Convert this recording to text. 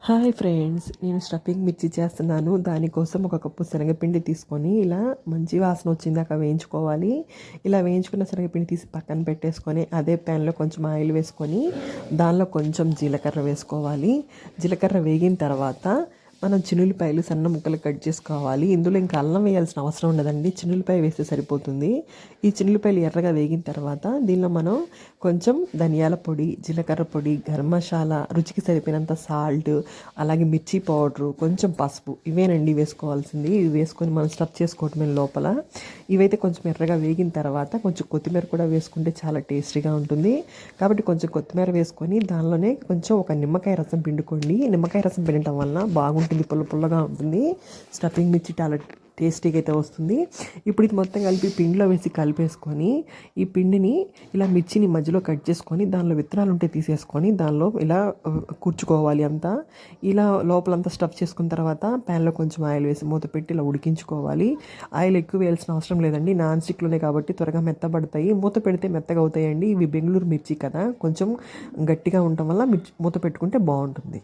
Hi friends, నేను stuffing మిర్చి చేస్తున్నాను. దానికోసం ఒక కప్పు శనగపిండి తీసుకొని ఇలా మంచి వాసన వచ్చిందాక వేయించుకోవాలి. ఇలా వేయించుకున్న శనగపిండి తీసి పక్కన పెట్టేసుకొని అదే ప్యాన్లో కొంచెం ఆయిల్ వేసుకొని దానిలో కొంచెం జీలకర్ర వేసుకోవాలి. జీలకర్ర వేగిన తర్వాత మనం చిన్నులపాయలు సన్న ముక్కలు కట్ చేసుకోవాలి. ఇందులో ఇంకా అల్లం వేయాల్సిన అవసరం ఉండదండి, చిన్నులపాయ వేస్తే సరిపోతుంది. ఈ చిన్నులపాయలు ఎర్రగా వేగిన తర్వాత దీనిలో మనం కొంచెం ధనియాల పొడి, జీలకర్ర పొడి, గరం మసాలా, రుచికి సరిపోయినంత సాల్ట్, అలాగే మిర్చి పౌడరు, కొంచెం పసుపు, ఇవేనండి వేసుకోవాల్సింది. ఇవి వేసుకొని మనం స్టఫ్ చేసుకోవటమే లోపల. ఇవైతే కొంచెం ఎర్రగా వేగిన తర్వాత కొంచెం కొత్తిమీర కూడా వేసుకుంటే చాలా టేస్టీగా ఉంటుంది. కాబట్టి కొంచెం కొత్తిమీర వేసుకొని దానిలోనే కొంచెం ఒక నిమ్మకాయ రసం పిండుకోండి. నిమ్మకాయ రసం పిండటం వలన బాగుంటుంది, పుల్లగా ఉంటుంది. స్టఫింగ్ మిర్చి చాలా టేస్టీగా అయితే వస్తుంది. ఇప్పుడు ఇది మొత్తం కలిపి పిండిలో వేసి కలిపేసుకొని ఈ పిండిని ఇలా మిర్చిని మధ్యలో కట్ చేసుకొని దానిలో విత్తనాలు ఉంటే తీసేసుకొని దానిలో ఇలా కూర్చుకోవాలి అంతా. ఇలా లోపలంతా స్టఫ్ చేసుకున్న తర్వాత ప్యాన్లో కొంచెం ఆయిల్ వేసి మూత పెట్టి ఇలా ఉడికించుకోవాలి. ఆయిల్ ఎక్కువ వేయాల్సిన అవసరం లేదండి, నాన్ స్టిక్లోనే కాబట్టి త్వరగా మెత్తబడతాయి. మూత పెడితే మెత్తగా అవుతాయండి. ఇవి బెంగళూరు మిర్చి కదా, కొంచెం గట్టిగా ఉండటం వల్ల మూత పెట్టుకుంటే బాగుంటుంది.